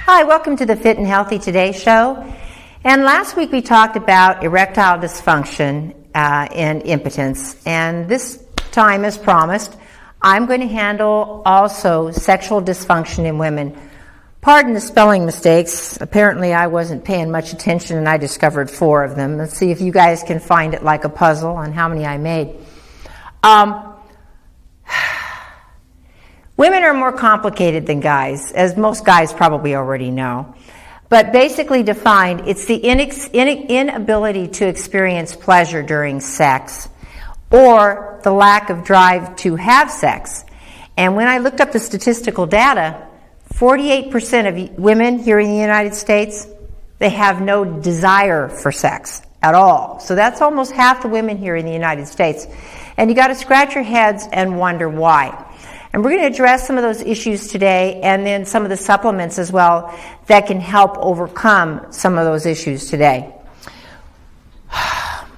Hi, welcome to the Fit and Healthy Today show. And last week we talked about erectile dysfunction and impotence. And this time, as promised, I'm going to handle also sexual dysfunction in women. Pardon the spelling mistakes. Apparently I wasn't paying much attention and I discovered 4 of them. Let's see if you guys can find it like a puzzle on how many I made. Women are more complicated than guys, as most guys probably already know. But basically defined, it's the inability to experience pleasure during sex or the lack of drive to have sex. And when I looked up the statistical data, 48% of women here in the United States, they have no desire for sex at all. So that's almost half the women here in the United States. And you got to scratch your heads and wonder why. And we're going to address some of those issues today and then some of the supplements as well that can help overcome some of those issues today.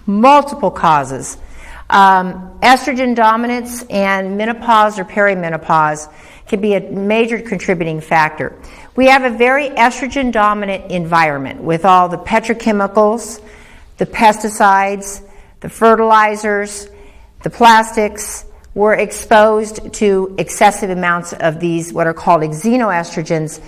Multiple causes. Estrogen dominance and menopause or perimenopause can be a major contributing factor. We have a very estrogen dominant environment with all the petrochemicals, the pesticides, the fertilizers, the plastics. We're exposed to excessive amounts of these, what are called xenoestrogens,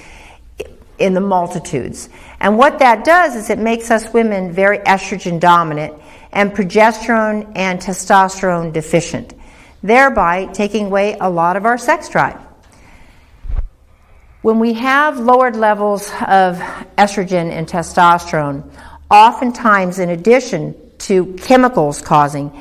in the multitudes. And what that does is it makes us women very estrogen dominant and progesterone and testosterone deficient, thereby taking away a lot of our sex drive. When we have lowered levels of estrogen and testosterone, oftentimes in addition to chemicals causing,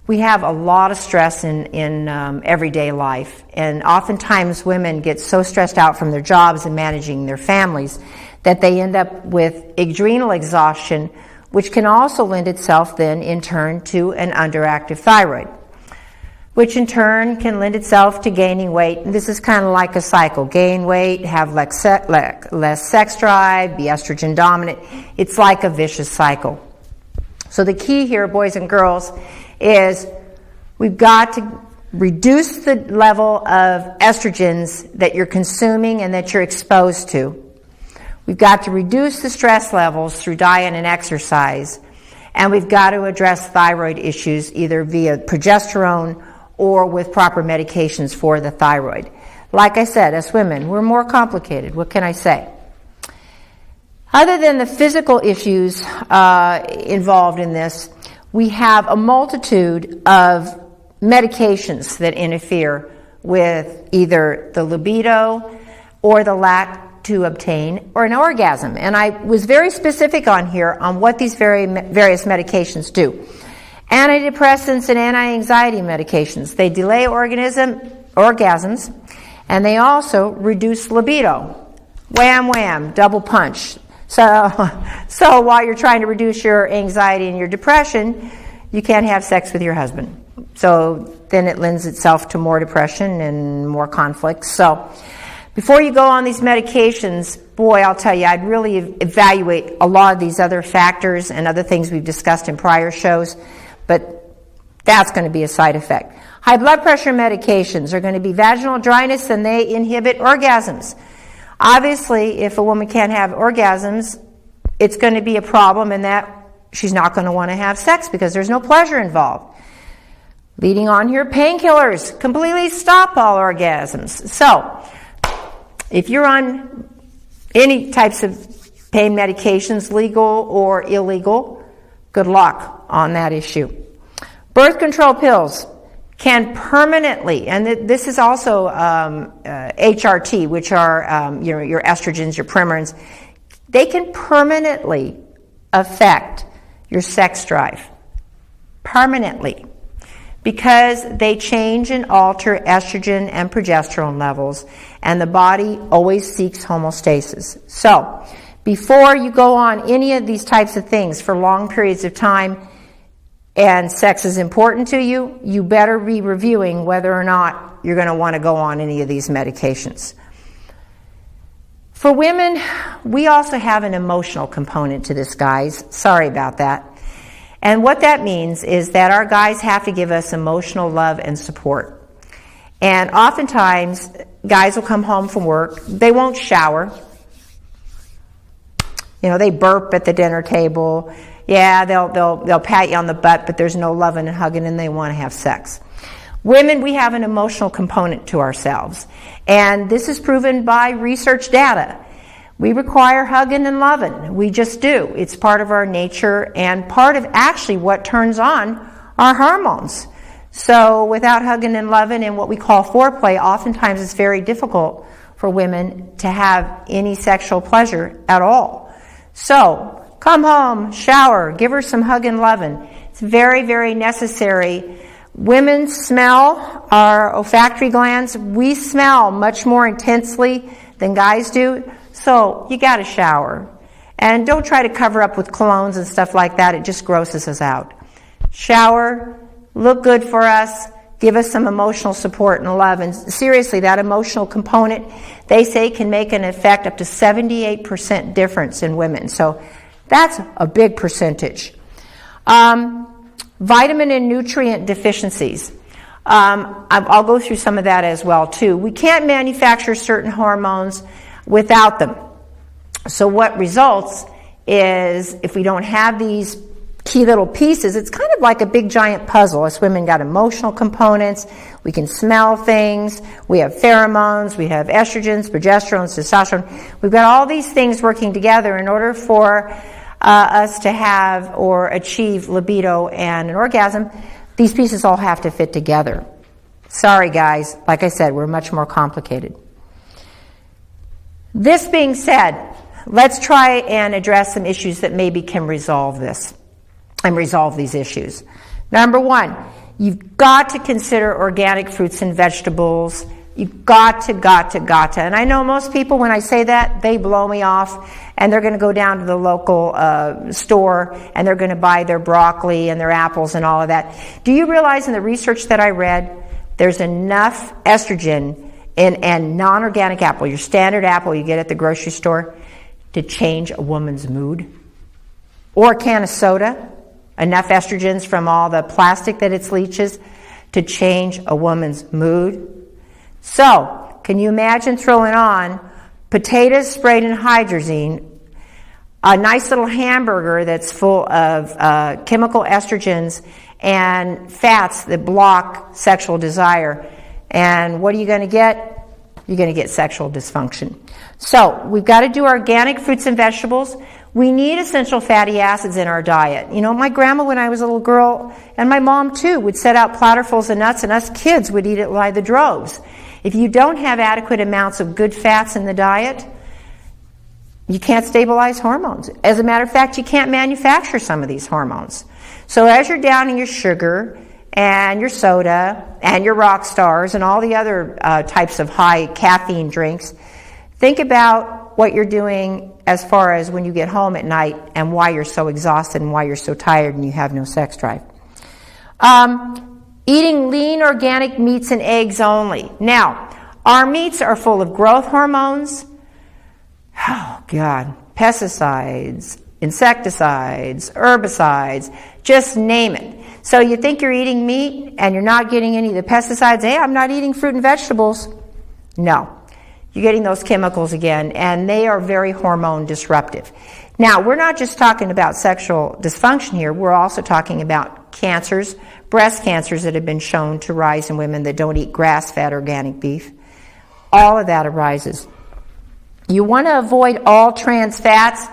we have a lot of stress in everyday life, and oftentimes women get so stressed out from their jobs and managing their families that they end up with adrenal exhaustion, which can also lend itself then in turn to an underactive thyroid, which in turn can lend itself to gaining weight. And this is kind of like a cycle. Gain weight, have less sex drive, be estrogen dominant. It's like a vicious cycle. So the key here, boys and girls, is we've got to reduce the level of estrogens that you're consuming and that you're exposed to. We've got to reduce the stress levels through diet and exercise. And we've got to address thyroid issues either via progesterone or with proper medications for the thyroid. Like I said, as women, we're more complicated. What can I say? Other than the physical issues involved in this, we have a multitude of medications that interfere with either the libido or the lack to obtain or an orgasm. And I was very specific on here on what these various medications do. Antidepressants and anti-anxiety medications. They delay orgasms, and they also reduce libido. Wham, wham, double punch. So while you're trying to reduce your anxiety and your depression, you can't have sex with your husband. So then it lends itself to more depression and more conflict. So before you go on these medications, boy, I'll tell you, I'd really evaluate a lot of these other factors and other things we've discussed in prior shows, but that's going to be a side effect. High blood pressure medications are going to be vaginal dryness, and they inhibit orgasms. Obviously, if a woman can't have orgasms, it's going to be a problem in that she's not going to want to have sex because there's no pleasure involved. Leading on here, painkillers completely stop all orgasms. So, if you're on any types of pain medications, legal or illegal, good luck on that issue. Birth control pills can permanently, and this is also HRT, which are your estrogens, your Primorans, they can permanently affect your sex drive. Permanently. Because they change and alter estrogen and progesterone levels, and the body always seeks homeostasis. So, before you go on any of these types of things for long periods of time, and sex is important to you, you better be reviewing whether or not you're going to want to go on any of these medications. For women, we also have an emotional component to this, guys. Sorry about that. And what that means is that our guys have to give us emotional love and support. And oftentimes, guys will come home from work, they won't shower, They burp at the dinner table. Yeah, they'll pat you on the butt, but there's no loving and hugging, and they want to have sex. Women, we have an emotional component to ourselves, and this is proven by research data. We require hugging and loving. We just do. It's part of our nature and part of actually what turns on our hormones. So without hugging and loving and what we call foreplay, oftentimes it's very difficult for women to have any sexual pleasure at all. So come home, shower, give her some hug and loving. It's very, very necessary. Women smell, our olfactory glands, we smell much more intensely than guys do. So you got to shower. And don't try to cover up with colognes and stuff like that. It just grosses us out. Shower, look good for us, give us some emotional support and love. And seriously, that emotional component, they say, can make an effect up to 78% difference in women. So that's a big percentage. Vitamin and nutrient deficiencies. I'll go through some of that as well, too. We can't manufacture certain hormones without them. So what results is if we don't have these key little pieces, it's kind of like a big giant puzzle. Us women got emotional components. We can smell things. We have pheromones. We have estrogens, progesterones, testosterone. We've got all these things working together in order for us to have or achieve libido and an orgasm. These pieces all have to fit together. Sorry, guys. Like I said, we're much more complicated. This being said, let's try and address some issues that maybe can resolve this and resolve these issues. Number one, you've got to consider organic fruits and vegetables. You've got to. And I know most people, when I say that, they blow me off, and they're going to go down to the local store, and they're going to buy their broccoli and their apples and all of that. Do you realize in the research that I read, there's enough estrogen in a non-organic apple, your standard apple you get at the grocery store, to change a woman's mood? Or a can of soda, enough estrogens from all the plastic that it leaches to change a woman's mood? So, can you imagine throwing on potatoes sprayed in hydrazine, a nice little hamburger that's full of chemical estrogens and fats that block sexual desire, and what are you going to get? You're going to get sexual dysfunction. So, we've got to do organic fruits and vegetables. We need essential fatty acids in our diet. My grandma, when I was a little girl, and my mom too, would set out platterfuls of nuts, and us kids would eat it by the droves. If you don't have adequate amounts of good fats in the diet, you can't stabilize hormones. As a matter of fact, you can't manufacture some of these hormones. So as you're downing your sugar and your soda and your rock stars and all the other types of high caffeine drinks, think about what you're doing as far as when you get home at night and why you're so exhausted and why you're so tired and you have no sex drive. Eating lean organic meats and eggs only. Now, our meats are full of growth hormones, pesticides, insecticides, herbicides, just name it. So you think you're eating meat and you're not getting any of the pesticides. Hey, I'm not eating fruit and vegetables. No. You're getting those chemicals again, and they are very hormone disruptive. Now, we're not just talking about sexual dysfunction here. We're also talking about cancers, breast cancers that have been shown to rise in women that don't eat grass-fed organic beef. All of that arises. You want to avoid all trans fats.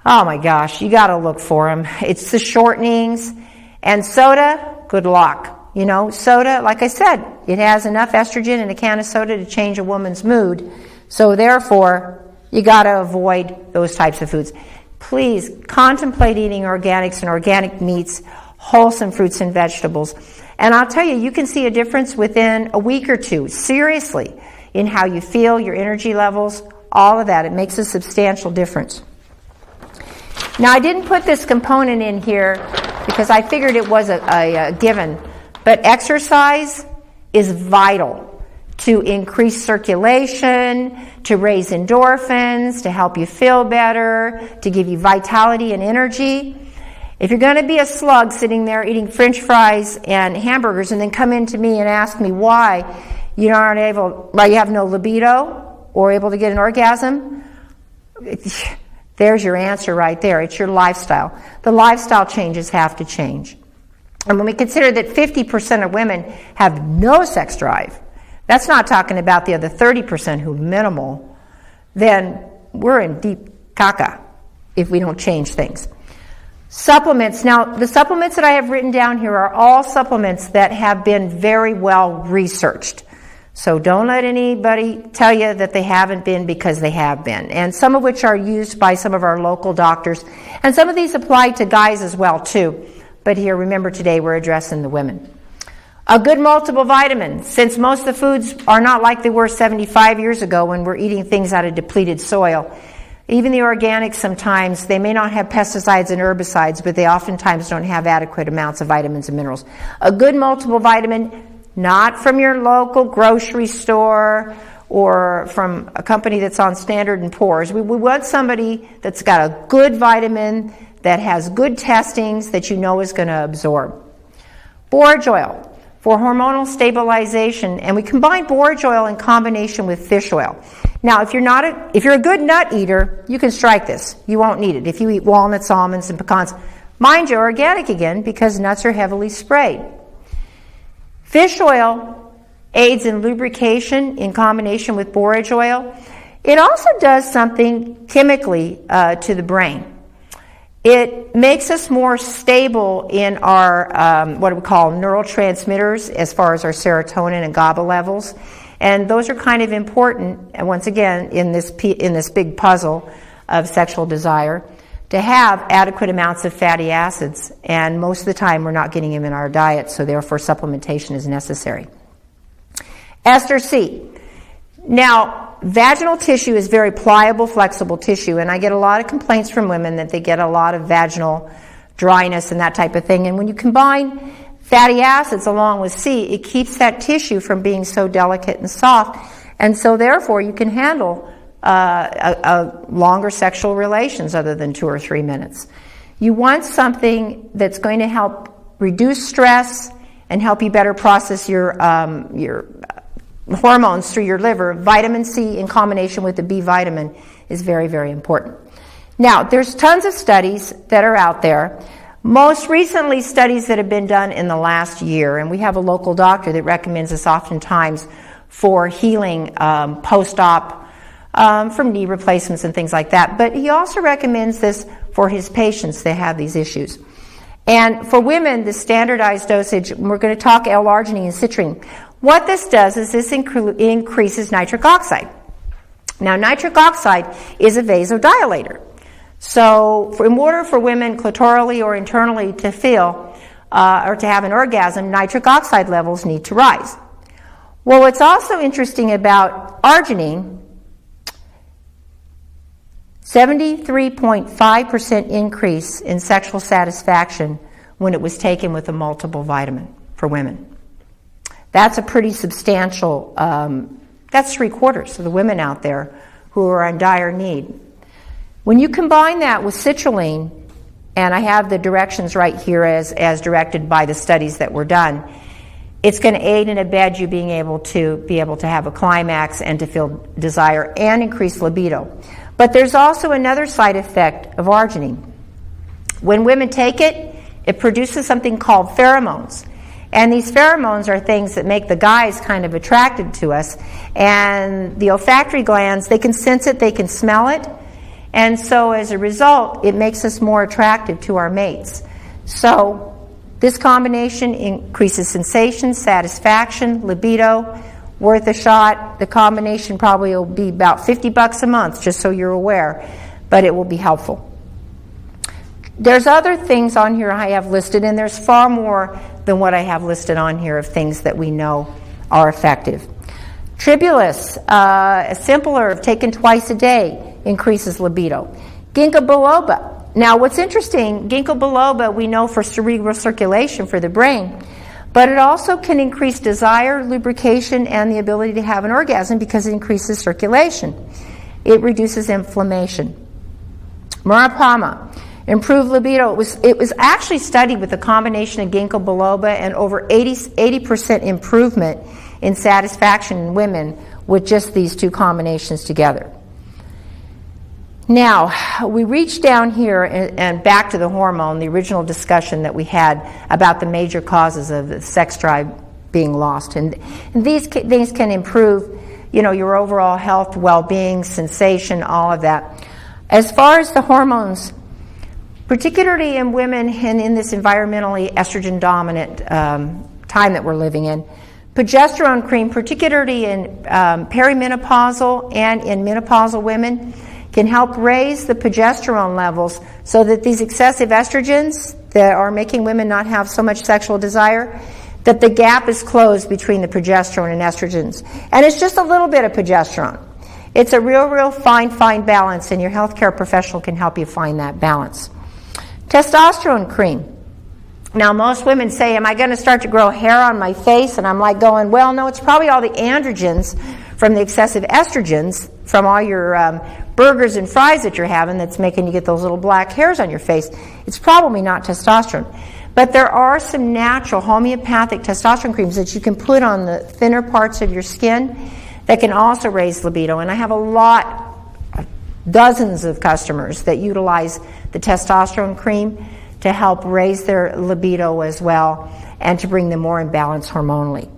Oh my gosh, you got to look for them. It's the shortenings. And soda, good luck. Soda, like I said, it has enough estrogen in a can of soda to change a woman's mood. So therefore, you got to avoid those types of foods. Please contemplate eating organics and organic meats, wholesome fruits and vegetables. And I'll tell you, you can see a difference within a week or two, seriously, in how you feel, your energy levels, all of that. It makes a substantial difference. Now, I didn't put this component in here because I figured it was a given, but exercise is vital to increase circulation, to raise endorphins, to help you feel better, to give you vitality and energy. If you're going to be a slug sitting there eating French fries and hamburgers and then come in to me and ask me why you have no libido or able to get an orgasm, There's your answer right there. It's your lifestyle. The lifestyle changes have to change. And when we consider that 50% of women have no sex drive, that's not talking about the other 30% who minimal, then we're in deep caca if we don't change things. Supplements. Now, the supplements that I have written down here are all supplements that have been very well researched. So don't let anybody tell you that they haven't been, because they have been. And some of which are used by some of our local doctors. And some of these apply to guys as well, too. But here, remember, today we're addressing the women. A good multiple vitamin. Since most of the foods are not like they were 75 years ago when we're eating things out of depleted soil, even the organics sometimes, they may not have pesticides and herbicides, but they oftentimes don't have adequate amounts of vitamins and minerals. A good multiple vitamin, not from your local grocery store or from a company that's on Standard & Poor's. We want somebody that's got a good vitamin, that has good testings, that you know is going to absorb. Borage oil for hormonal stabilization, and we combine borage oil in combination with fish oil. Now, if you're a good nut eater, you can strike this. You won't need it. If you eat walnuts, almonds, and pecans, mind you, organic again, because nuts are heavily sprayed. Fish oil aids in lubrication in combination with borage oil. It also does something chemically to the brain. It makes us more stable in our, what we call neurotransmitters, as far as our serotonin and GABA levels. And those are kind of important, and once again, in this big puzzle of sexual desire, to have adequate amounts of fatty acids. And most of the time, we're not getting them in our diet, so therefore supplementation is necessary. Ester C. Now, vaginal tissue is very pliable, flexible tissue, and I get a lot of complaints from women that they get a lot of vaginal dryness and that type of thing. And when you combine fatty acids along with C, it keeps that tissue from being so delicate and soft, and so therefore you can handle longer sexual relations other than 2 or 3 minutes. You want something that's going to help reduce stress and help you better process your hormones through your liver. Vitamin C in combination with the B vitamin is very, very important. Now, there's tons of studies that are out there. Most recently, studies that have been done in the last year, and we have a local doctor that recommends this oftentimes for healing post-op from knee replacements and things like that. But he also recommends this for his patients that have these issues. And for women, the standardized dosage, we're going to talk L-arginine and citrulline. What this does is this increases nitric oxide. Now, nitric oxide is a vasodilator. So in order for women clitorally or internally to feel or to have an orgasm, nitric oxide levels need to rise. Well, what's also interesting about arginine, 73.5% increase in sexual satisfaction when it was taken with a multiple vitamin for women. That's a pretty substantial, that's 3/4 of the women out there who are in dire need. When you combine that with citrulline, and I have the directions right here as directed by the studies that were done, it's going to aid and abet you being able to have a climax and to feel desire and increase libido. But there's also another side effect of arginine. When women take it, it produces something called pheromones. And these pheromones are things that make the guys kind of attracted to us. And the olfactory glands, they can sense it, they can smell it. And so as a result, it makes us more attractive to our mates. So this combination increases sensation, satisfaction, libido, worth a shot. The combination probably will be about $50 a month, just so you're aware, but it will be helpful. There's other things on here I have listed, and there's far more than what I have listed on here of things that we know are effective. Tribulus, a simple herb taken twice a day, increases libido. Ginkgo biloba. Now, what's interesting, ginkgo biloba we know for cerebral circulation for the brain, but it also can increase desire, lubrication, and the ability to have an orgasm because it increases circulation. It reduces inflammation. Murapama, improved libido. It was actually studied with a combination of ginkgo biloba and over 80% improvement in satisfaction in women with just these two combinations together. Now, we reach down here and back to the hormone, the original discussion that we had about the major causes of the sex drive being lost. And these things can improve, your overall health, well-being, sensation, all of that. As far as the hormones, particularly in women and in this environmentally estrogen-dominant time that we're living in, progesterone cream, particularly in perimenopausal and in menopausal women, can help raise the progesterone levels so that these excessive estrogens that are making women not have so much sexual desire, that the gap is closed between the progesterone and estrogens. And it's just a little bit of progesterone. It's a real fine balance, and your healthcare professional can help you find that balance. Testosterone cream. Now, most women say, am I going to start to grow hair on my face? And I'm like going, well, no, it's probably all the androgens from the excessive estrogens from all your burgers and fries that you're having that's making you get those little black hairs on your face. It's probably not testosterone. But there are some natural homeopathic testosterone creams that you can put on the thinner parts of your skin that can also raise libido. And I have dozens of customers that utilize the testosterone cream to help raise their libido as well and to bring them more in balance hormonally.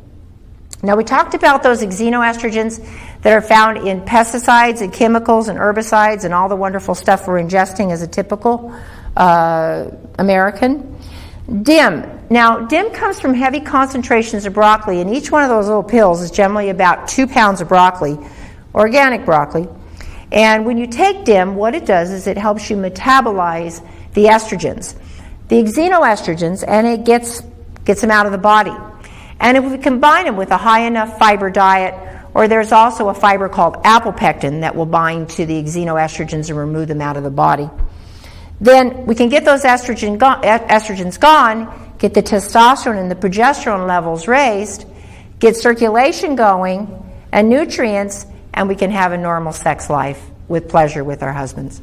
Now, we talked about those xenoestrogens that are found in pesticides and chemicals and herbicides and all the wonderful stuff we're ingesting as a typical American. DIM. Now, DIM comes from heavy concentrations of broccoli, and each one of those little pills is generally about 2 pounds of broccoli, organic broccoli. And when you take DIM, what it does is it helps you metabolize the estrogens, the xenoestrogens, and it gets them out of the body. And if we combine them with a high enough fiber diet, or there's also a fiber called apopectin that will bind to the xenoestrogens and remove them out of the body, then we can get those estrogens gone, get the testosterone and the progesterone levels raised, get circulation going and nutrients, and we can have a normal sex life with pleasure with our husbands.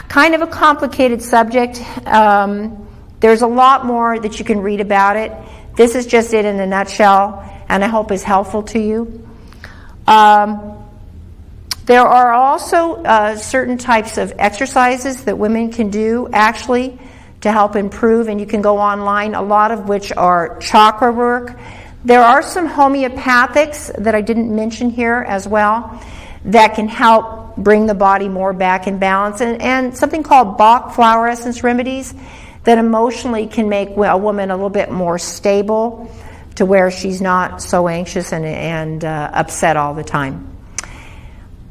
Kind of a complicated subject. There's a lot more that you can read about it. This is just it in a nutshell, and I hope is helpful to you. There are also certain types of exercises that women can do actually to help improve, and you can go online, a lot of which are chakra work. There are some homeopathics that I didn't mention here as well that can help bring the body more back in balance, and something called Bach flower essence remedies that emotionally can make a woman a little bit more stable to where she's not so anxious and upset all the time.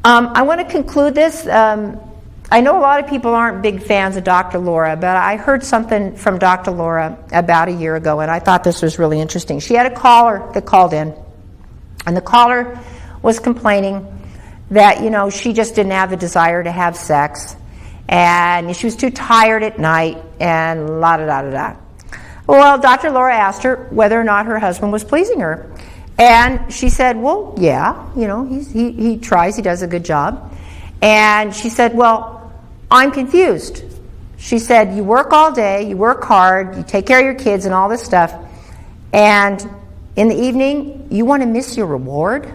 I want to conclude this. I know a lot of people aren't big fans of Dr. Laura, but I heard something from Dr. Laura about a year ago, and I thought this was really interesting. She had a caller that called in, and the caller was complaining that, she just didn't have the desire to have sex, and she was too tired at night, and la-da-da-da-da. Well, Dr. Laura asked her whether or not her husband was pleasing her. And she said, well, yeah, he tries, he does a good job. And she said, well, I'm confused. She said, you work all day, you work hard, you take care of your kids and all this stuff, and in the evening, you want to miss your reward?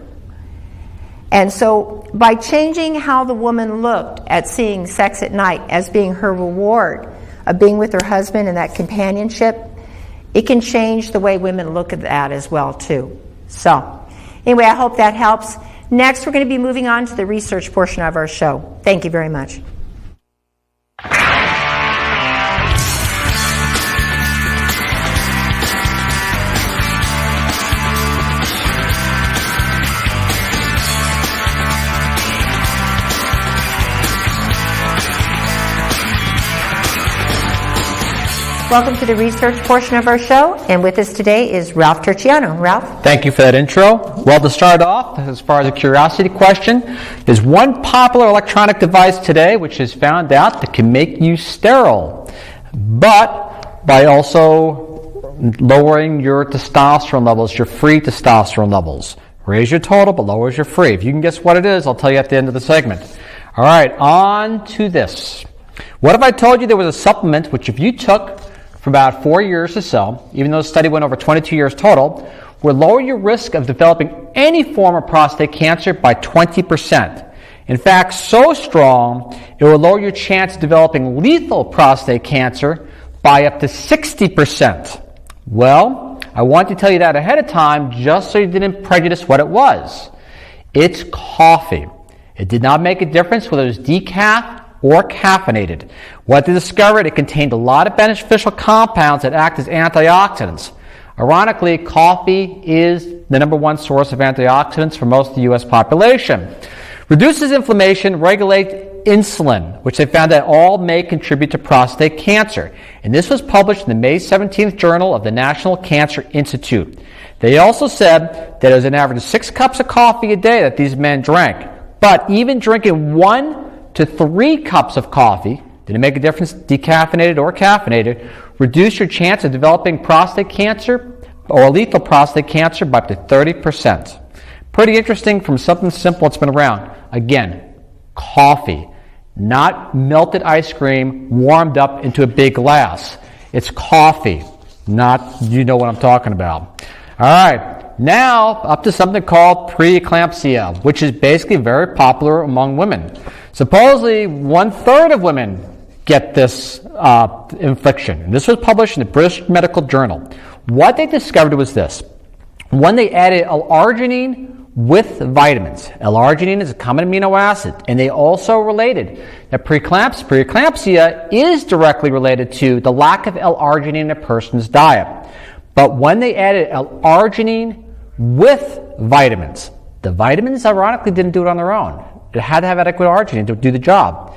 And so by changing how the woman looked at seeing sex at night as being her reward of being with her husband and that companionship, it can change the way women look at that as well, too. So, anyway, I hope that helps. Next, we're going to be moving on to the research portion of our show. Thank you very much. Welcome to the research portion of our show, and with us today is Ralph Turchiano. Ralph? Thank you for that intro. Well, to start off, as far as a curiosity question, there's one popular electronic device today which is found out that can make you sterile, but by also lowering your testosterone levels, your free testosterone levels. Raise your total, but lowers your free. If you can guess what it is, I'll tell you at the end of the segment. All right, on to this. What if I told you there was a supplement which if you took for about 4 years or so, even though the study went over 22 years total, would lower your risk of developing any form of prostate cancer by 20%. In fact, so strong, it will lower your chance of developing lethal prostate cancer by up to 60%. Well, I want to tell you that ahead of time just so you didn't prejudice what it was. It's coffee. It did not make a difference whether it was decaf or caffeinated. What they discovered, it contained a lot of beneficial compounds that act as antioxidants. Ironically, coffee is the number one source of antioxidants for most of the U.S. population. Reduces inflammation, regulates insulin, which they found that all may contribute to prostate cancer. And this was published in the May 17th Journal of the National Cancer Institute. They also said that it was an average of 6 cups of coffee a day that these men drank. But even drinking 1 to 3 cups of coffee, didn't make a difference, decaffeinated or caffeinated, reduced your chance of developing prostate cancer or lethal prostate cancer by up to 30%. Pretty interesting from something simple that's been around. Again, coffee, not melted ice cream warmed up into a big glass. It's coffee, not, you know what I'm talking about. All right, now up to something called preeclampsia, which is basically very popular among women. Supposedly, 1/3 of women get this infliction. And this was published in the British Medical Journal. What they discovered was this. One, they added L-arginine with vitamins. L-arginine is a common amino acid, and they also related that preeclampsia is directly related to the lack of L-arginine in a person's diet. But when they added L-arginine with vitamins, the vitamins ironically didn't do it on their own. It had to have adequate arginine to do the job.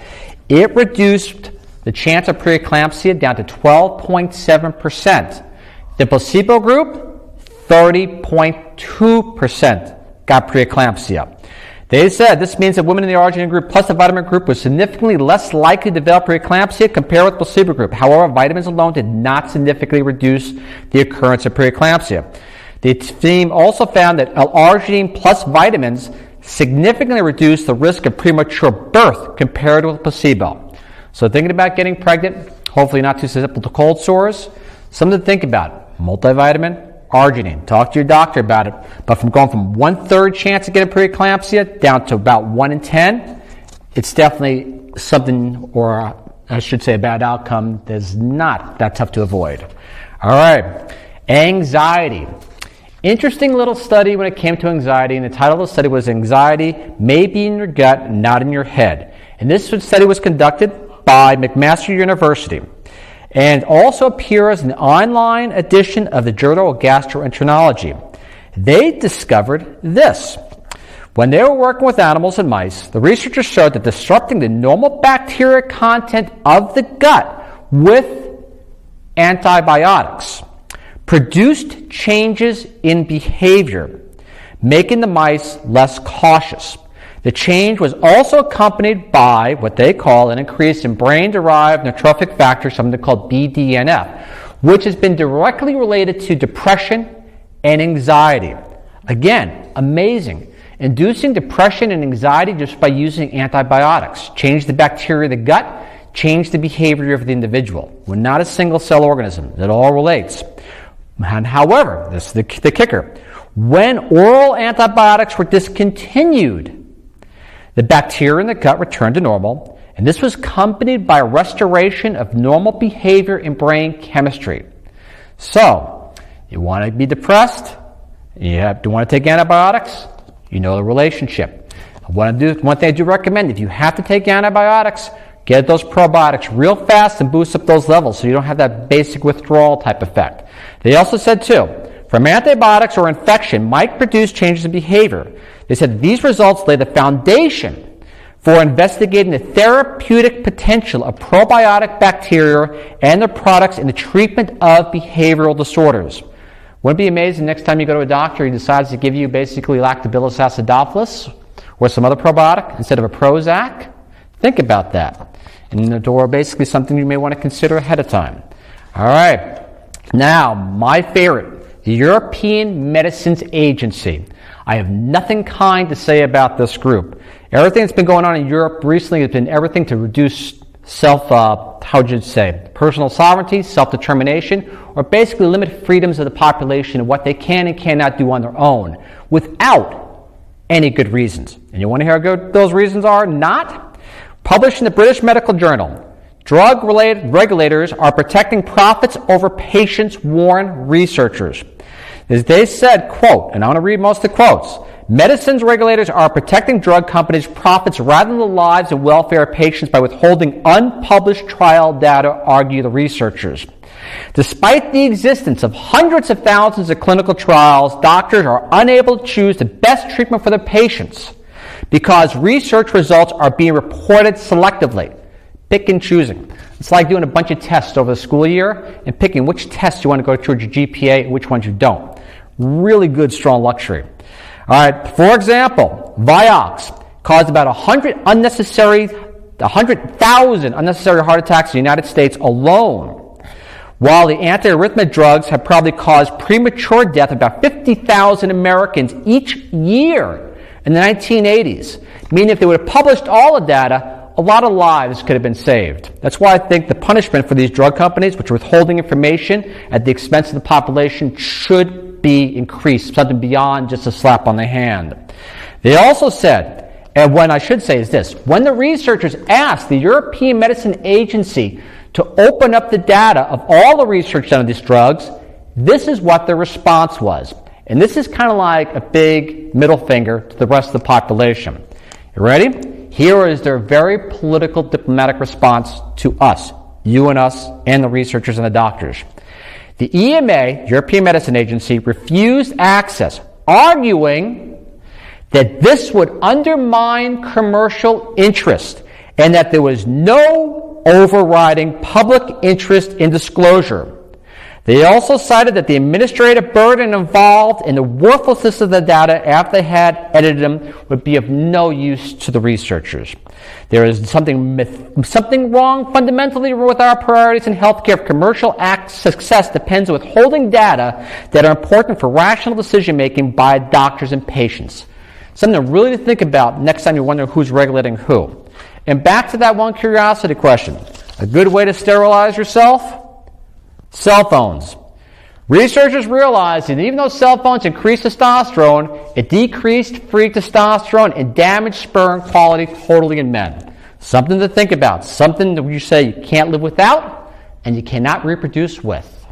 It reduced the chance of preeclampsia down to 12.7%. The placebo group, 30.2% got preeclampsia. They said this means that women in the arginine group plus the vitamin group were significantly less likely to develop preeclampsia compared with the placebo group. However, vitamins alone did not significantly reduce the occurrence of preeclampsia. The team also found that L-arginine plus vitamins significantly reduced the risk of premature birth compared with placebo. So thinking about getting pregnant, hopefully not too susceptible to cold sores, something to think about. Multivitamin, arginine. Talk to your doctor about it. But from going from 1/3 chance of getting preeclampsia down to about 1 in 10, it's definitely something, or I should say a bad outcome, that's not that tough to avoid. All right. Anxiety. Interesting little study when it came to anxiety, and the title of the study was Anxiety May Be in Your Gut, Not in Your Head. And this study was conducted by McMaster University and also appears in the online edition of the Journal of Gastroenterology. They discovered this. When they were working with animals and mice, the researchers showed that disrupting the normal bacteria content of the gut with antibiotics produced changes in behavior, making the mice less cautious. The change was also accompanied by what they call an increase in brain-derived neurotrophic factor, something called BDNF, which has been directly related to depression and anxiety. Again, amazing. Inducing depression and anxiety just by using antibiotics. Change the bacteria of the gut, change the behavior of the individual. We're not a single-cell organism. It all relates. And however, this is the kicker, when oral antibiotics were discontinued, the bacteria in the gut returned to normal, and this was accompanied by a restoration of normal behavior in brain chemistry. So, you want to be depressed, you want to take antibiotics, you know the relationship. One thing I do recommend, if you have to take antibiotics, get those probiotics real fast and boost up those levels so you don't have that basic withdrawal type effect. They also said, too, from antibiotics or infection might produce changes in behavior. They said these results lay the foundation for investigating the therapeutic potential of probiotic bacteria and their products in the treatment of behavioral disorders. Wouldn't it be amazing next time you go to a doctor, he decides to give you basically Lactobacillus acidophilus or some other probiotic instead of a Prozac? Think about that. And or basically something you may want to consider ahead of time. All right. Now, my favorite, the European Medicines Agency. I have nothing kind to say about this group. Everything that's been going on in Europe recently has been everything to reduce personal sovereignty, self-determination, or basically limit freedoms of the population and what they can and cannot do on their own without any good reasons. And you want to hear how good those reasons are? Not. Published in the British Medical Journal, drug-related regulators are protecting profits over patients, warn researchers. As they said, quote, and I want to read most of the quotes, medicines regulators are protecting drug companies' profits rather than the lives and welfare of patients by withholding unpublished trial data, argue the researchers. Despite the existence of hundreds of thousands of clinical trials, doctors are unable to choose the best treatment for their patients because research results are being reported selectively, pick and choosing. It's like doing a bunch of tests over the school year and picking which tests you want to go towards your GPA and which ones you don't. Really good, strong luxury. All right, for example, Vioxx caused about 100,000 unnecessary heart attacks in the United States alone, while the antiarrhythmic drugs have probably caused premature death of about 50,000 Americans each year in the 1980s, meaning if they would have published all the data, a lot of lives could have been saved. That's why I think the punishment for these drug companies, which are withholding information at the expense of the population, should be increased, something beyond just a slap on the hand. They also said, and what I should say is this, when the researchers asked the European Medicine Agency to open up the data of all the research done on these drugs, this is what their response was. And this is kind of like a big middle finger to the rest of the population. You ready? Here is their very political diplomatic response to us, you and us, and the researchers and the doctors. The EMA, European Medicine Agency, refused access, arguing that this would undermine commercial interest and that there was no overriding public interest in disclosure. They also cited that the administrative burden involved in the worthlessness of the data after they had edited them would be of no use to the researchers. There is something wrong fundamentally with our priorities in healthcare. If commercial success depends on withholding data that are important for rational decision-making by doctors and patients. Something really to think about next time you wonder who's regulating who. And back to that one curiosity question. A good way to sterilize yourself? Cell phones. Researchers realized that even though cell phones increase testosterone, it decreased free testosterone and damaged sperm quality totally in men. Something to think about. Something that you say you can't live without and you cannot reproduce with.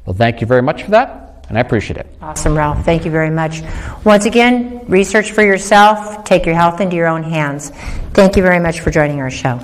Well, thank you very much for that, and I appreciate it. Awesome, Ralph. Thank you very much. Once again, research for yourself. Take your health into your own hands. Thank you very much for joining our show.